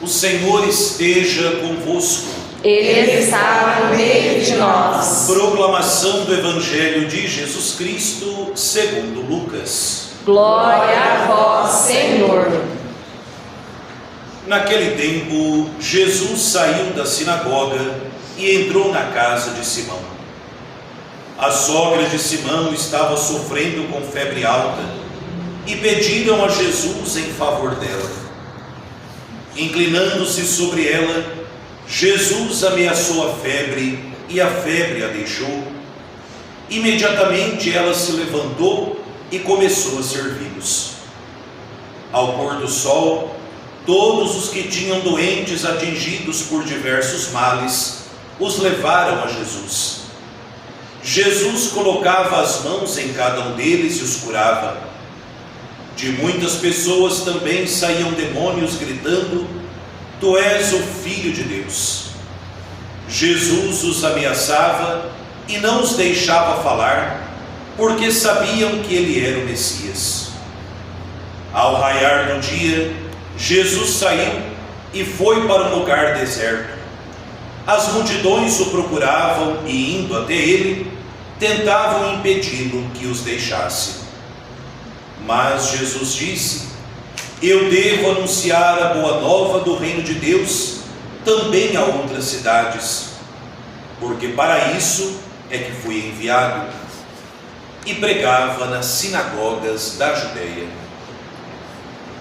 O Senhor esteja convosco. Ele está no meio de nós. Proclamação do Evangelho de Jesus Cristo segundo Lucas. Glória a vós, Senhor. Naquele tempo, Jesus saiu da sinagoga e entrou na casa de Simão. A sogra de Simão estava sofrendo com febre alta e pediram a Jesus em favor dela. Inclinando-se sobre ela, Jesus ameaçou a febre e a febre a deixou. Imediatamente ela se levantou e começou a servi-los. Ao pôr do sol, todos os que tinham doentes atingidos por diversos males os levaram a Jesus. Jesus colocava as mãos em cada um deles e os curava. De muitas pessoas também saíam demônios gritando: Tu és o Filho de Deus. Jesus os ameaçava e não os deixava falar, porque sabiam que ele era o Messias. Ao raiar do dia, Jesus saiu e foi para um lugar deserto. As multidões o procuravam e, indo até ele, tentavam impedi-lo que os deixasse. Mas Jesus disse: Eu devo anunciar a boa nova do reino de Deus também a outras cidades, porque para isso é que fui enviado. E pregava nas sinagogas da Judeia.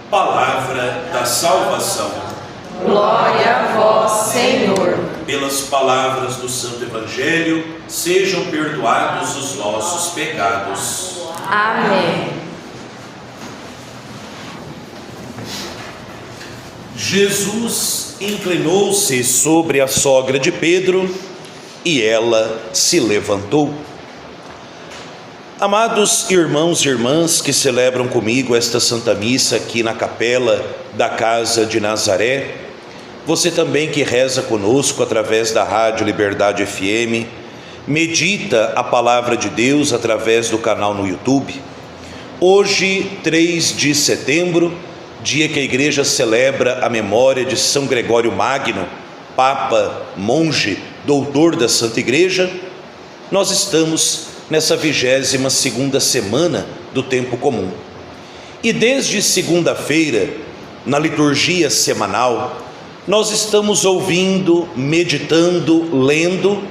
Palavra da salvação. Glória a vós, Senhor. Pelas palavras do Santo Evangelho, sejam perdoados os nossos pecados. Amém. Jesus inclinou-se sobre a sogra de Pedro e ela se levantou. Amados irmãos e irmãs que celebram comigo esta Santa Missa aqui na capela da Casa de Nazaré, você também que reza conosco através da Rádio Liberdade FM, medita a Palavra de Deus através do canal no YouTube. Hoje, 3 de setembro, dia que a Igreja celebra a memória de São Gregório Magno, Papa, monge, doutor da Santa Igreja, nós estamos nessa 22ª semana do tempo comum. E desde segunda-feira, na liturgia semanal, nós estamos ouvindo, meditando, lendo,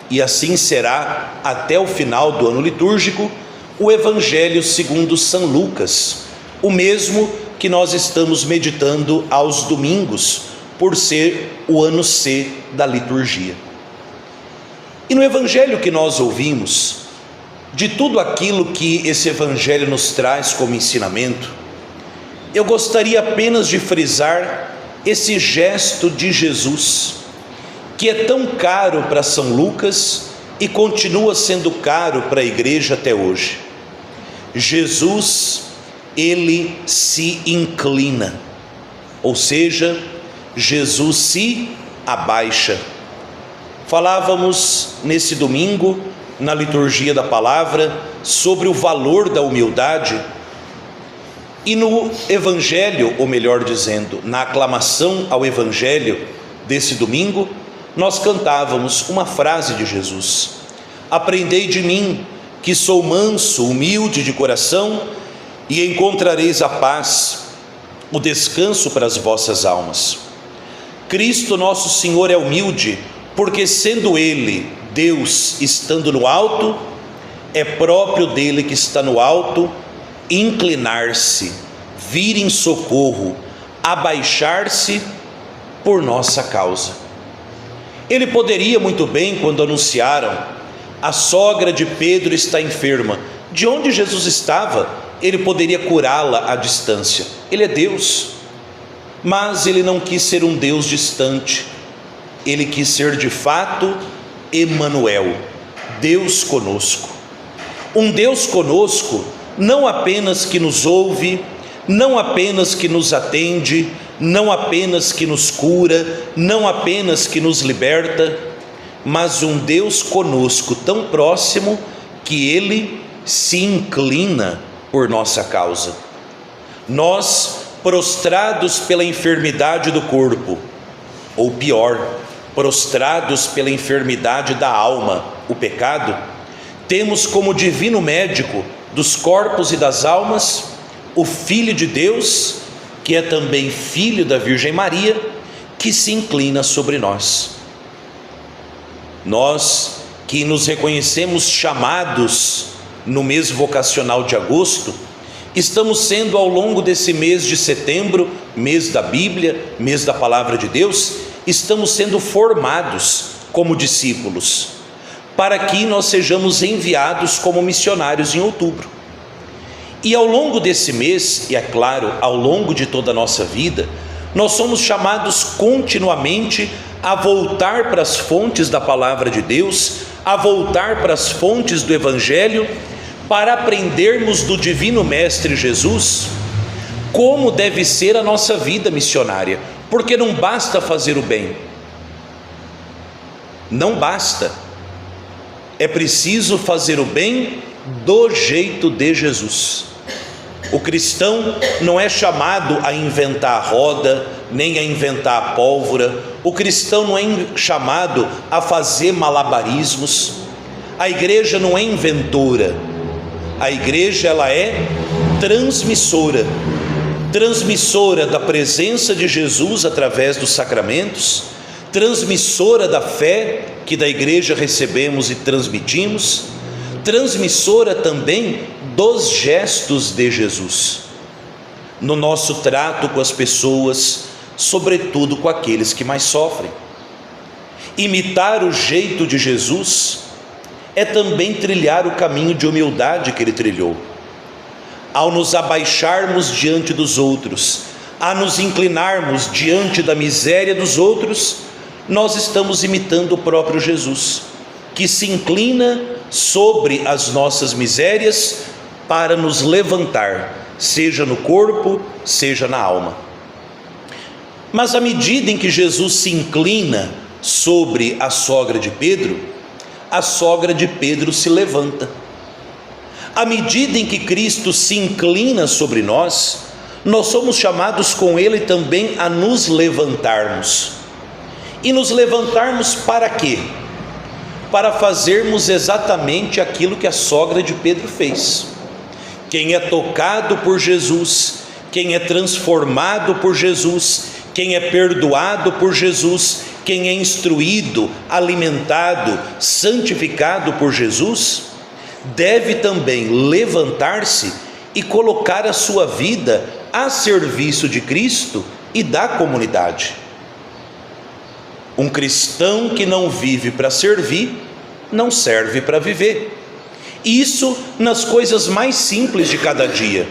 e assim será até o final do ano litúrgico, o Evangelho segundo São Lucas, o mesmo que nós estamos meditando aos domingos, por ser o ano C da liturgia. E no Evangelho que nós ouvimos, de tudo aquilo que esse Evangelho nos traz como ensinamento, eu gostaria apenas de frisar esse gesto de Jesus, que é tão caro para São Lucas e continua sendo caro para a igreja até hoje. Jesus, ele se inclina, ou seja, Jesus se abaixa. Falávamos nesse domingo, na liturgia da palavra, sobre o valor da humildade, e no Evangelho, ou melhor dizendo, na aclamação ao Evangelho desse domingo, nós cantávamos uma frase de Jesus: Aprendei de mim, que sou manso, humilde de coração, e encontrareis a paz, o descanso para as vossas almas. Cristo nosso Senhor é humilde, porque sendo Ele Deus estando no alto, é próprio dele que está no alto inclinar-se, vir em socorro, abaixar-se por nossa causa. Ele poderia muito bem, quando anunciaram: a sogra de Pedro está enferma, de onde Jesus estava, ele poderia curá-la à distância. Ele é Deus, mas ele não quis ser um Deus distante, ele quis ser de fato Emanuel, Deus conosco. Um Deus conosco, não apenas que nos ouve, não apenas que nos atende, não apenas que nos cura, não apenas que nos liberta, mas um Deus conosco tão próximo que ele se inclina por nossa causa. Nós, prostrados pela enfermidade do corpo, ou pior, prostrados pela enfermidade da alma, o pecado, temos como divino médico dos corpos e das almas o Filho de Deus, que é também filho da Virgem Maria, que se inclina sobre nós. Nós que nos reconhecemos chamados no mês vocacional de agosto, estamos sendo ao longo desse mês de setembro, mês da Bíblia, mês da Palavra de Deus, estamos sendo formados como discípulos, para que nós sejamos enviados como missionários em outubro. E ao longo desse mês, e é claro, ao longo de toda a nossa vida, nós somos chamados continuamente a voltar para as fontes da Palavra de Deus, a voltar para as fontes do Evangelho, para aprendermos do Divino Mestre Jesus como deve ser a nossa vida missionária, porque não basta fazer o bem, não basta, é preciso fazer o bem do jeito de Jesus. O cristão não é chamado a inventar a roda, nem a inventar a pólvora. O cristão não é chamado a fazer malabarismos. A igreja não é inventora. A igreja, ela é transmissora da presença de Jesus através dos sacramentos, transmissora da fé que da igreja recebemos e transmitimos, transmissora também dos gestos de Jesus, no nosso trato com as pessoas, sobretudo com aqueles que mais sofrem. Imitar o jeito de Jesus é também trilhar o caminho de humildade que ele trilhou. Ao nos abaixarmos diante dos outros, a nos inclinarmos diante da miséria dos outros, nós estamos imitando o próprio Jesus, que se inclina sobre as nossas misérias para nos levantar, seja no corpo, seja na alma. Mas à medida em que Jesus se inclina sobre a sogra de Pedro, a sogra de Pedro se levanta. À medida em que Cristo se inclina sobre nós, nós somos chamados com Ele também a nos levantarmos. E nos levantarmos para quê? Para fazermos exatamente aquilo que a sogra de Pedro fez. Quem é tocado por Jesus, quem é transformado por Jesus, quem é perdoado por Jesus, quem é instruído, alimentado, santificado por Jesus, deve também levantar-se e colocar a sua vida a serviço de Cristo e da comunidade. Um cristão que não vive para servir, não serve para viver. Isso nas coisas mais simples de cada dia: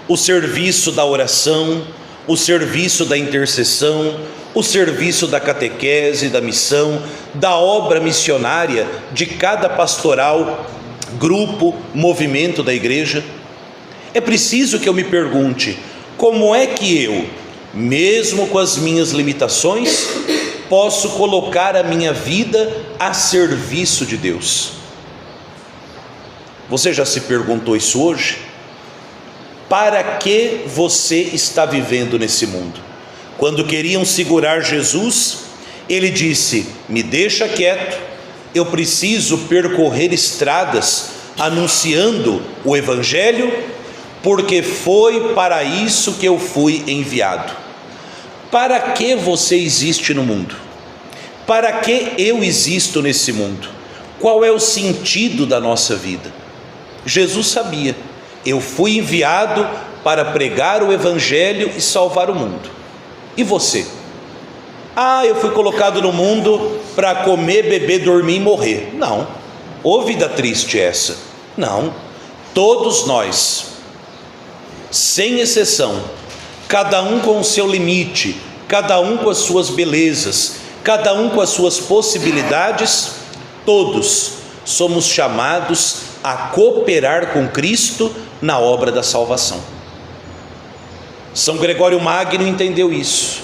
o serviço da oração, o serviço da intercessão, o serviço da catequese, da missão, da obra missionária de cada pastoral, grupo, movimento da igreja. É preciso que eu me pergunte: como é que eu, mesmo com as minhas limitações, posso colocar a minha vida a serviço de Deus? Você já se perguntou isso hoje? Para que você está vivendo nesse mundo? Quando queriam segurar Jesus, ele disse: me deixa quieto, eu preciso percorrer estradas anunciando o Evangelho, porque foi para isso que eu fui enviado. Para que você existe no mundo? Para que eu existo nesse mundo? Qual é o sentido da nossa vida? Jesus sabia: eu fui enviado para pregar o Evangelho e salvar o mundo. E você? Eu fui colocado no mundo para comer, beber, dormir e morrer. Não. Ô vida triste essa. Não. Todos nós, sem exceção, cada um com o seu limite, cada um com as suas belezas, cada um com as suas possibilidades, todos somos chamados a cooperar com Cristo na obra da salvação. São Gregório Magno entendeu isso,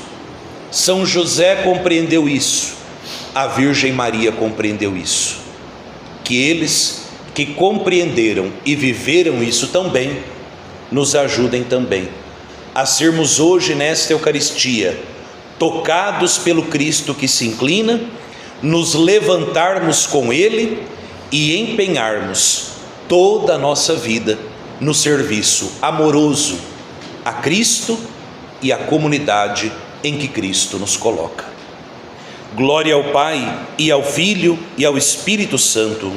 São José compreendeu isso, a Virgem Maria compreendeu isso. Que eles que compreenderam e viveram isso tão bem, nos ajudem também a sermos hoje nesta Eucaristia tocados pelo Cristo que se inclina, nos levantarmos com Ele e empenharmos toda a nossa vida no serviço amoroso a Cristo e à comunidade em que Cristo nos coloca. Glória ao Pai, e ao Filho, e ao Espírito Santo,